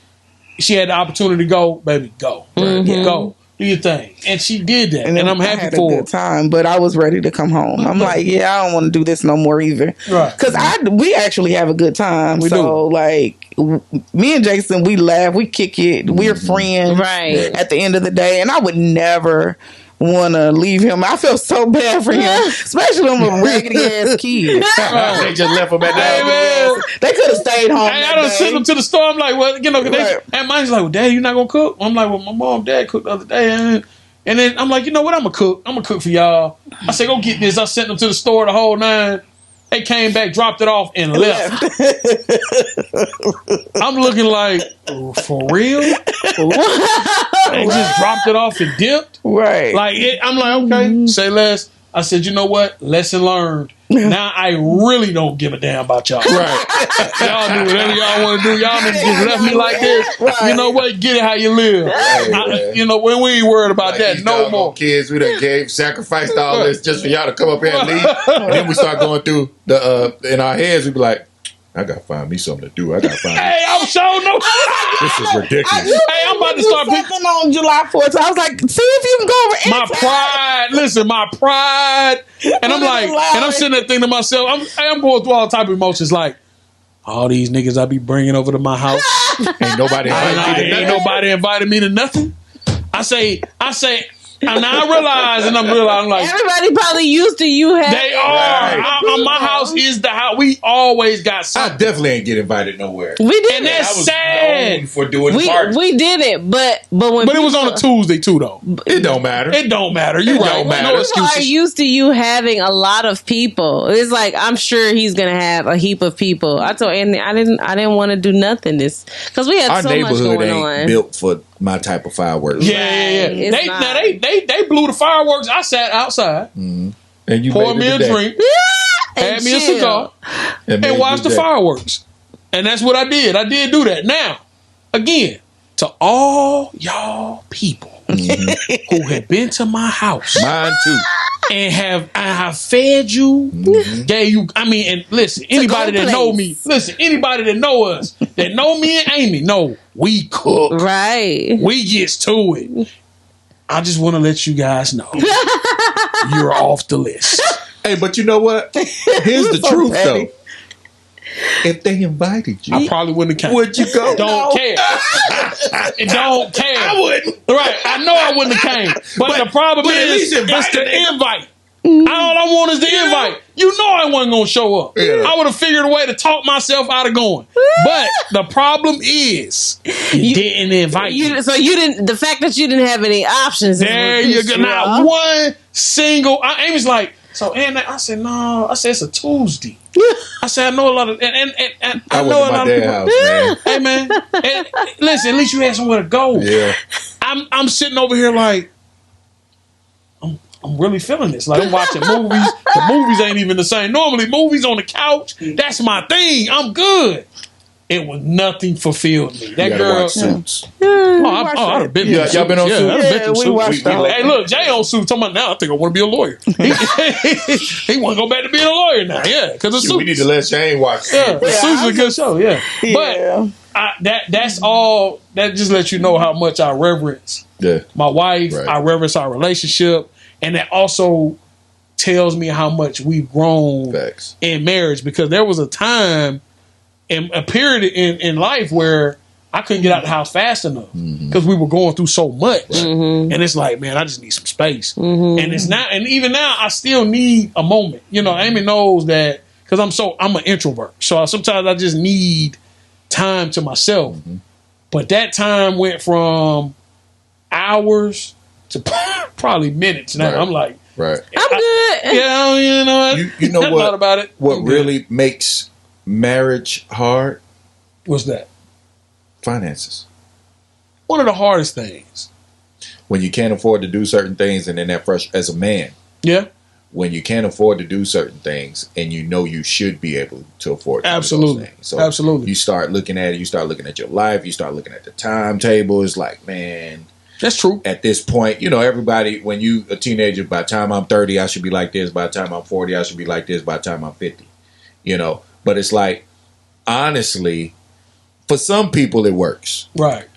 She had the opportunity to go. Baby, go. Right. Go. Do your thing. And she did that. And I'm happy for her. I had a good time, but I was ready to come home. I'm like, I don't want to do this no more either. Right. Because we actually have a good time. We do. Like, me and Jason, we laugh, we kick it. We're friends. Right. At the end of the day. And I would never want to leave him. I feel so bad for him, especially them little raggedy ass kids. They just left him at Hey, that. man. They could have stayed home. Hey, I done sent them to the store. I'm like, well, you know, and mine's like, well, Dad, you not gonna cook? I'm like, well, my mom, Dad cooked the other day, and then I'm like, you know what? I'm gonna cook. I'm gonna cook for y'all. I said, go get this. I sent them to the store, the whole 9. They came back, dropped it off, and left. I'm looking like, for real? They just dropped it off and dipped. Right. Like I'm like, okay, say less. I said, you know what? Lesson learned. Now I really don't give a damn about y'all. Right. Y'all do whatever y'all want to do. Y'all just left me like this. Right. You know what? Get it how you live. You know, when we ain't worried about like that no more. Kids, we done sacrificed all this just for y'all to come up here and leave. And then we start going through the in our heads, we be like, I gotta find me something to do. I gotta find. Hey, I'm showing no. This is ridiculous. Hey, I'm about to start something on July 4th. So I was like, see if you can go over. My pride. Listen, my pride. And I'm like, and I'm sitting there thinking to myself, I'm going through all type of emotions. Like, all these niggas I be bringing over to my house. Ain't nobody invited me to nothing. I say. And I realize, I'm like, everybody probably used to you having. They are. Right. My house is the house. We always got something. I definitely ain't get invited nowhere. We did, and that's sad. For doing the party. We did it, but it was on a Tuesday too, though. It don't matter. It don't matter. You right? No excuses. People are used to you having a lot of people. It's like I'm sure he's gonna have a heap of people. I told Anthony I didn't want to do nothing because we had our so much going on. Built for my type of fireworks. Yeah. They blew the fireworks. I sat outside. Mm-hmm. And you poured me a drink, had me a cigar, and watched the fireworks. And that's what I did. I did do that. Now, again, to all y'all people who have been to my house, mine too, and I have fed you, gave you. I mean, and listen, anybody that know me, anybody that know us, that know me and Amy, know we cook, right? We gets to it. I just want to let you guys know you're off the list. Hey, but you know what? Here's the truth, though. If they invited you, I probably wouldn't have came. Would you go? Don't care. Don't care. I wouldn't. Right. I know I wouldn't have came. But the problem is, it's the invite. All I want is the invite. You know I wasn't going to show up. Yeah. I would have figured a way to talk myself out of going. But the problem is, you didn't invite me. So you didn't. The fact that you didn't have any options. There you go. Not one single. Amy's like, so, and I said, no. I said, it's a Tuesday. I said, I know a lot of, and I know a lot of people. House, man. Hey, man. And, listen, at least you had somewhere to go. Yeah. I'm sitting over here like, I'm really feeling this. Like, I'm watching movies. The movies ain't even the same. Normally, movies on the couch, that's my thing. I'm good. It was nothing fulfilled me. That girl. Watch Suits. I've been to y'all been on Suits? We watched that. Hey, look, Jay on Suits. Talking about now, I think I want to be a lawyer. He want to go back to being a lawyer now. Yeah, because of Suits. We need to let Shane watch. Suits is a good show. Yeah, but that's all. That just lets you know how much I reverence my wife. Right. I reverence our relationship. And that also tells me how much we've grown in marriage, because there was a time in a period in life where I couldn't get out the house fast enough because we were going through so much. And it's like, man, I just need some space. And it's not, and even now I still need a moment. You know, Amy knows that because I'm an introvert. So sometimes I just need time to myself. But that time went from hours to probably minutes now. I'm like, I'm good. Yeah, you know, you know what? About it. What really makes marriage hard? What's that? Finances. One of the hardest things. When you can't afford to do certain things, and then that as a man. Yeah. When you can't afford to do certain things, and you know you should be able to afford to do those things. So absolutely. You start looking at it. You start looking at your life. You start looking at the timetable. It's like, man. That's true. At this point, you know, everybody, when you a teenager, by the time I'm 30, I should be like this. By the time I'm 40, I should be like this. By the time I'm 50, you know. But it's like, honestly, for some people, it works. Right.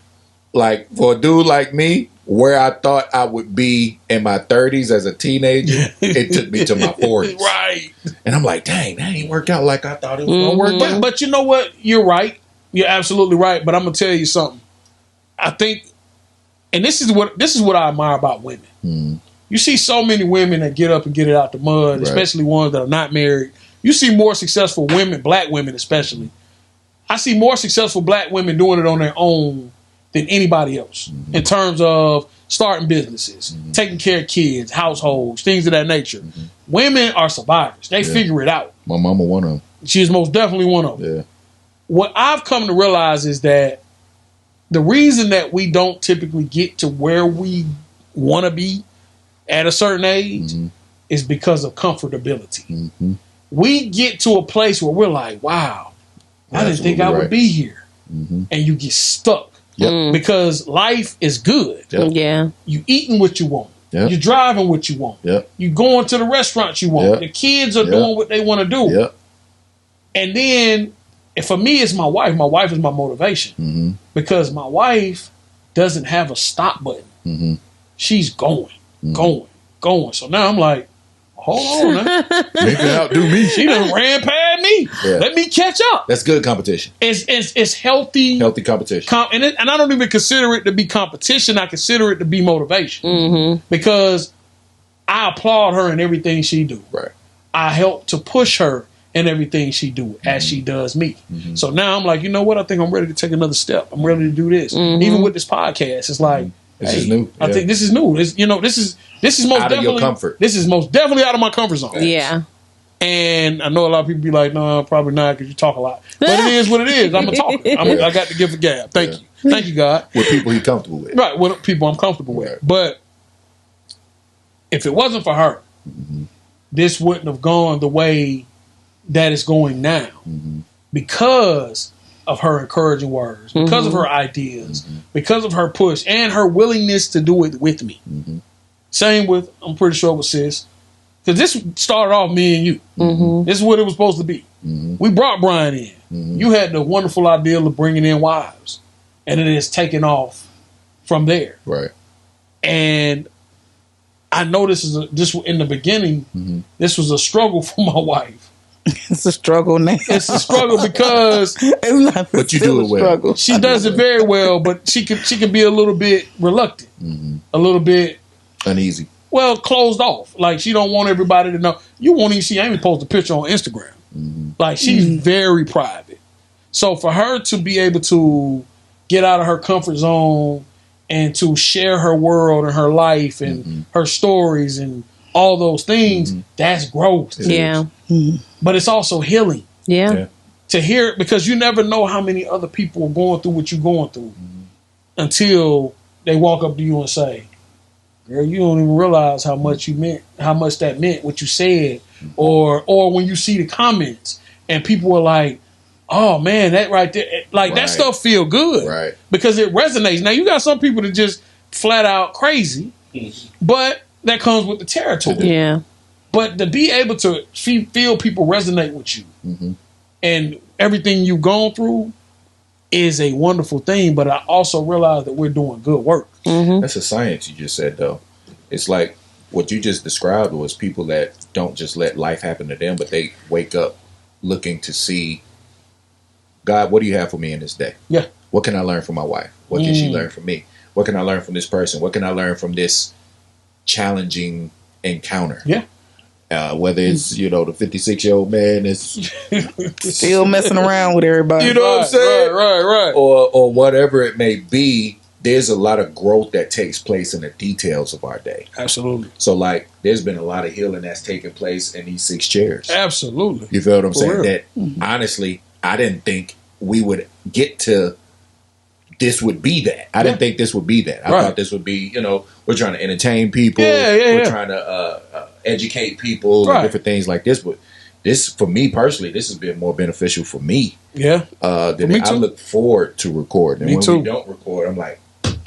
Like, for a dude like me, where I thought I would be in my 30s as a teenager, it took me to my 40s. Right. And I'm like, dang, that ain't worked out like I thought it was going to work out. But you know what? You're right. You're absolutely right. But I'm going to tell you something. I think, and this is what I admire about women. You see so many women that get up and get it out the mud, right. Especially ones that are not married. You see more successful women, black women especially. I see more successful black women doing it on their own than anybody else in terms of starting businesses, taking care of kids, households, things of that nature. Women are survivors. They figure it out. My mama one of them. She's most definitely one of them. Yeah. What I've come to realize is that the reason that we don't typically get to where we want to be at a certain age is because of comfortability. We get to a place where we're like, wow, I didn't think I would be here. And you get stuck because life is good. Yeah. You eating what you want. You're driving what you want. You going to the restaurants you want. The kids are doing what they want to do. And then, for me, it's my wife. My wife is my motivation because my wife doesn't have a stop button. She's going. So now I'm like, hold on now. Make her outdo me. She done ran past me. Let me catch up. That's good competition. It's healthy. Healthy competition. And I don't even consider it to be competition. I consider it to be motivation. Because I applaud her in everything she do. Right. I help to push her in everything she do as she does me. So now I'm like, you know what? I think I'm ready to take another step. I'm ready to do this. Even with this podcast, it's like, this is new. I think this is new. This is most out definitely of your comfort. This is most definitely out of my comfort zone. Yeah. And I know a lot of people be like, no, probably not because you talk a lot. But it is what it is. I'm a talker. I got to give a gab. Thank you. Thank you, God. With people he's comfortable with. Right, with people I'm comfortable with. But if it wasn't for her, this wouldn't have gone the way that it's going now because of her encouraging words, because of her ideas, because of her push and her willingness to do it with me. Same with, I'm pretty sure with Sis, because this started off me and you. This is what it was supposed to be. We brought Brian in. You had the wonderful idea of bringing in wives, and it has taken off from there. Right. And I know this in the beginning, this was a struggle for my wife. It's a struggle now. It's a struggle because it's not. But you do it well. She does it very well, but she can be a little bit reluctant, a little bit uneasy. Well, closed off. Like she don't want everybody to know. You won't even see Amy post a picture on Instagram. Like she's very private. So for her to be able to get out of her comfort zone and to share her world and her life and her stories and all those things, that's growth. Yeah. But it's also healing. Yeah. To hear it, because you never know how many other people are going through what you're going through until they walk up to you and say, girl, you don't even realize how much that meant what you said. Or when you see the comments and people are like, oh man, that right there, like that stuff feel good. Right. Because it resonates. Now you got some people that just flat out crazy, but that comes with the territory. Yeah. But to be able to feel people resonate with you and everything you've gone through is a wonderful thing. But I also realize that we're doing good work. That's a science you just said, though. It's like what you just described was people that don't just let life happen to them, but they wake up looking to see, God, what do you have for me in this day? Yeah. What can I learn from my wife? What can she learn from me? What can I learn from this person? What can I learn from this challenging encounter? Yeah. Whether it's, the 56-year-old man is still messing around with everybody. You know what I'm saying? Right. Or whatever it may be, there's a lot of growth that takes place in the details of our day. Absolutely. So, like, there's been a lot of healing that's taken place in these 6 chairs. Absolutely. You feel what I'm saying? That, honestly, I didn't think we would get to this would be that. I didn't think this would be that. I thought this would be, we're trying to entertain people. We're trying to educate people and different things like this. But this, for me personally, this has been more beneficial for me. Yeah. Than I look forward to recording. And when we don't record, I'm like,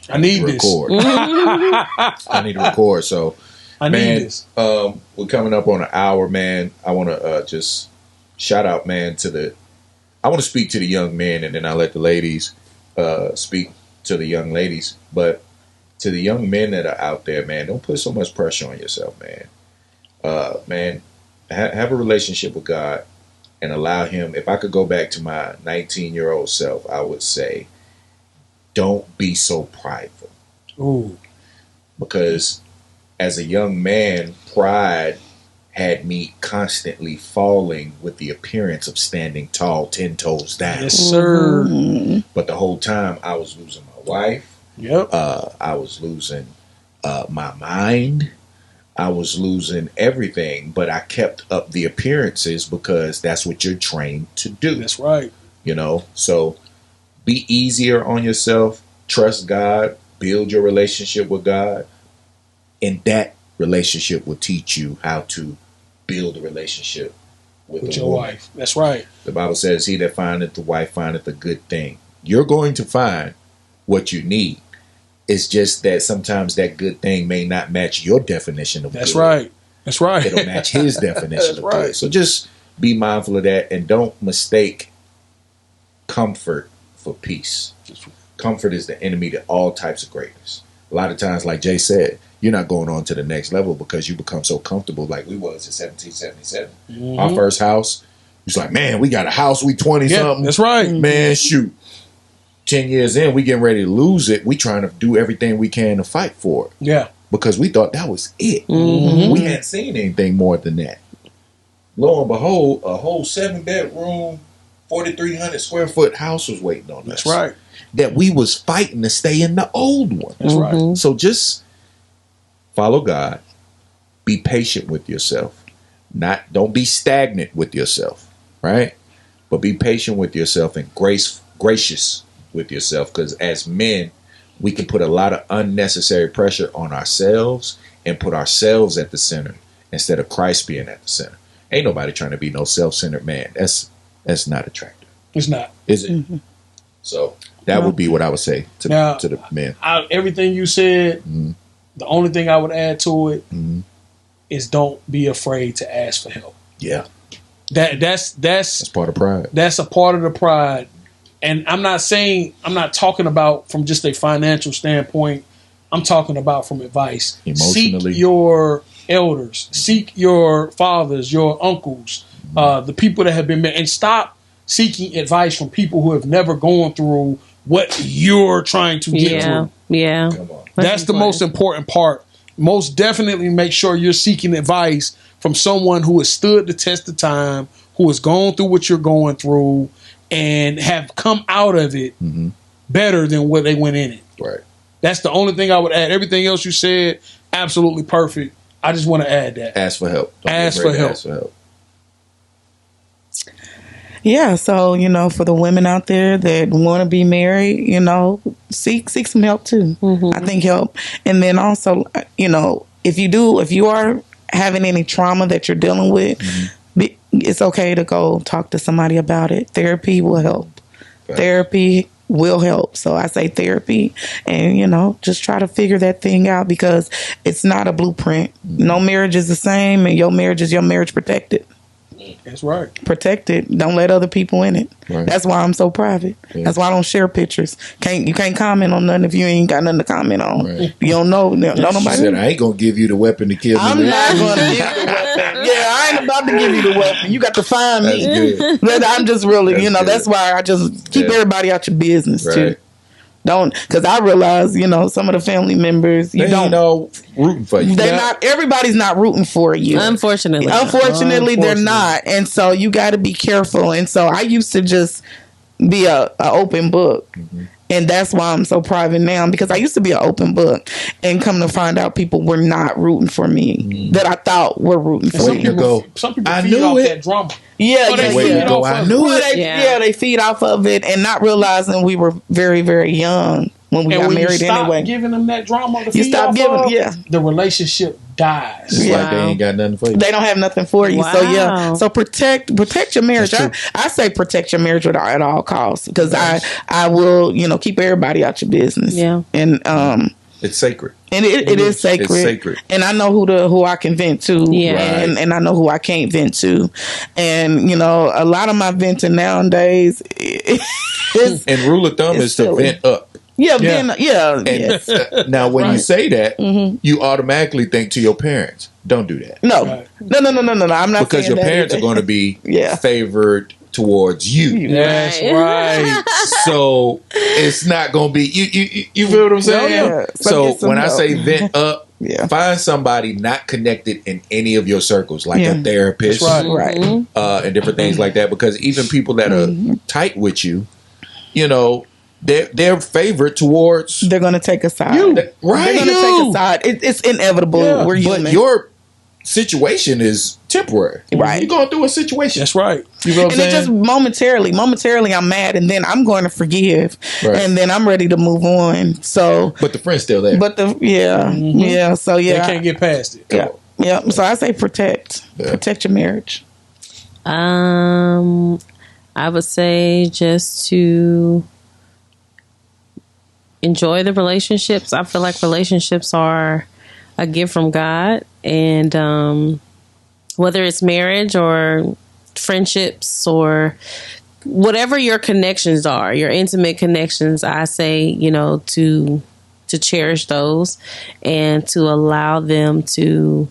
I need to record. I need to record. So, I need this. We're coming up on an hour, man. I want to just shout out, man, I want to speak to the young men, and then I'll let the ladies speak to the young ladies. But to the young men that are out there, man, don't put so much pressure on yourself, man. Man, have a relationship with God and allow Him. If I could go back to my 19-year-old self, I would say, don't be so prideful. Ooh. Because as a young man, pride had me constantly falling with the appearance of standing tall, 10 toes down. Yes, sir. But the whole time I was losing my wife. Yep. I was losing my mind. I was losing everything, but I kept up the appearances because that's what you're trained to do. That's right. You know, so be easier on yourself. Trust God. Build your relationship with God. And that relationship will teach you how to build a relationship with your wife. That's right. The Bible says, he that findeth the wife findeth a good thing. You're going to find what you need. It's just that sometimes that good thing may not match your definition of good. That's right. That's right. It'll match his definition of good. So just be mindful of that and don't mistake comfort for peace. Comfort is the enemy to all types of greatness. A lot of times, like Jay said, you're not going on to the next level because you become so comfortable like we was in 1777. Mm-hmm. Our first house, it's like, man, we got a house, we 20-something. That's right. Man, shoot. 10 years in, we getting ready to lose it. We trying to do everything we can to fight for it. Yeah. Because we thought that was it. Mm-hmm. We hadn't seen anything more than that. Lo and behold, a whole 7-bedroom, 4,300 square foot house was waiting on us. That's right. That we was fighting to stay in the old one. That's right. So just follow God. Be patient with yourself. Don't be stagnant with yourself, right? But be patient with yourself and gracious with yourself, because as men, we can put a lot of unnecessary pressure on ourselves and put ourselves at the center instead of Christ being at the center. Ain't nobody trying to be no self-centered man. That's not attractive. It's not. Is it? Mm-hmm. So that would be what I would say to the men. Everything you said, the only thing I would add to it is don't be afraid to ask for help. Yeah. That's part of pride. That's a part of the pride. And I'm not talking about from just a financial standpoint. I'm talking about from advice. Emotionally. Seek your elders. Seek your fathers, your uncles, the people that have been and stop seeking advice from people who have never gone through what you're trying to get through. Yeah. Come on. That's the most important part. Most definitely make sure you're seeking advice from someone who has stood the test of time, who has gone through what you're going through, and have come out of it better than what they went in it. Right. That's the only thing I would add. Everything else you said, absolutely perfect. I just want to add that. Ask for help. Ask for help. Ask for help. Yeah, so, for the women out there that want to be married, seek some help too. I think help. And then also, if you are having any trauma that you're dealing with, it's okay to go talk to somebody about it. Therapy will help. Right. Therapy will help. So I say therapy and, just try to figure that thing out, because it's not a blueprint. No marriage is the same, and your marriage is your marriage protected. That's right. Protect it. Don't let other people in it. Right. That's why I'm so private. Yeah. That's why I don't share pictures. You can't comment on nothing if you ain't got nothing to comment on. Right. You don't know. Nobody said, I ain't gonna give you the weapon to kill me. I'm not gonna give you the weapon. Yeah, I ain't about to give you the weapon. You got to find me. That's good. I'm just really, that's why I just keep everybody out your business too. Don't, because I realize, some of the family members, they don't know rooting for you. Everybody's not rooting for you. Unfortunately, they're not. And so you got to be careful. And so I used to just be a open book. And that's why I'm so private now, because I used to be an open book, and come to find out people were not rooting for me that I thought were rooting for me. Some people feed off that drama. I knew it. They feed off of it, and not realizing we were very, very young when we got married anyway. Giving them that drama to feed off of, the relationship dies. It's like they ain't got nothing for you. They don't have nothing for you. Wow. So protect your marriage. I say protect your marriage at all costs, because I will keep everybody out your business. Yeah. And it's sacred. And it is sacred. It's sacred. And I know who I can vent to. Yeah. And I know who I can't vent to. And a lot of my venting nowadays is, and rule of thumb is silly. to vent up. Yeah. Yes. Now, when you say that, you automatically think to your parents. Don't do that. No. I'm not, because your parents are going to be favored towards you. That's right. So it's not going to be you. You feel what I'm saying? Yeah. So when I say vent up, Find somebody not connected in any of your circles, like a therapist, right. And different things like that. Because even people that are tight with you, you know, they're favored towards. They're going to take a side. Right. They're going to take a side. It's inevitable. Yeah. We're human. But your situation is temporary. Right. You're going through a situation. That's right. You know what I'm saying? It's just momentarily I'm mad, and then I'm going to forgive, and then I'm ready to move on. So, but the friend's still there. But yeah. So they can't get past it. Yeah. So I say protect your marriage. I would say just to enjoy the relationships. I feel like relationships are a gift from God, and whether it's marriage or friendships or whatever your connections are, your intimate connections, I say, you know, to cherish those and to allow them to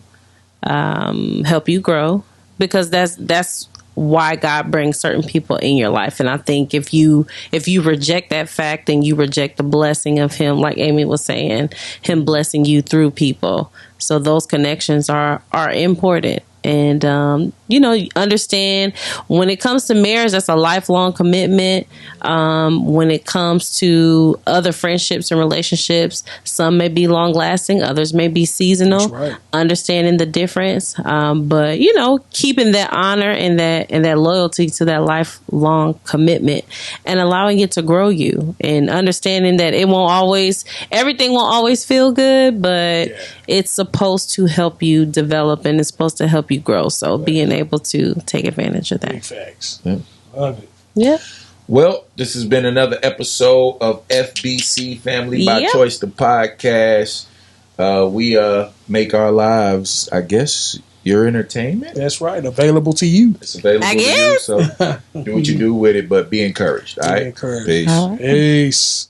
help you grow, because that's why God brings certain people in your life. And I think if you reject that fact, then you reject the blessing of Him, like Amy was saying, Him blessing you through people. So those connections are important. And, you know, understand when it comes to marriage, that's a lifelong commitment. When it comes to other friendships and relationships, some may be long lasting, others may be seasonal. Right. Understanding the difference. But, you know, keeping that honor and that loyalty to that lifelong commitment and allowing it to grow you, and understanding that everything won't always feel good, but it's supposed to help you develop and it's supposed to help you grow. So being able to take advantage of that. Big facts. Yeah. Love it. Yeah. Well, this has been another episode of FBC Family by Choice, the podcast. We make our lives, I guess, your entertainment. That's right. Available to you. It's available to you. So do what you do with it, but be encouraged. All right. Be encouraged. Peace. Peace.